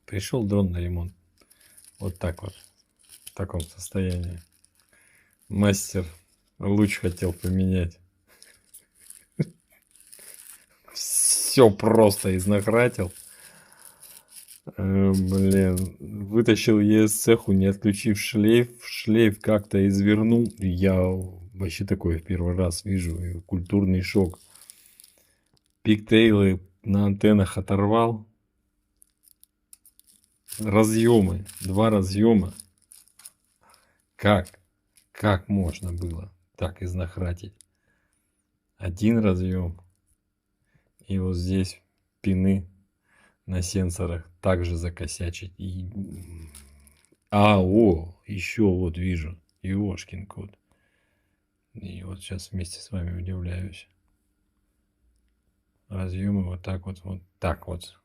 Пришел дрон на ремонт. Вот так вот. В таком состоянии. Мастер луч хотел поменять. Все просто изнахратил. Блин. Вытащил из цеху, не отключив шлейф. Шлейф как-то извернул. Я вообще такое в первый раз вижу. И культурный шок. Пиктейлы на антеннах оторвал. Разъемы. 2 разъема. Как можно было так изнахратить? 1 разъем. И вот здесь пины на сенсорах также закосячить. И... еще вот вижу. Ёшкин кот. И вот сейчас вместе с вами удивляюсь. Разъемы вот так вот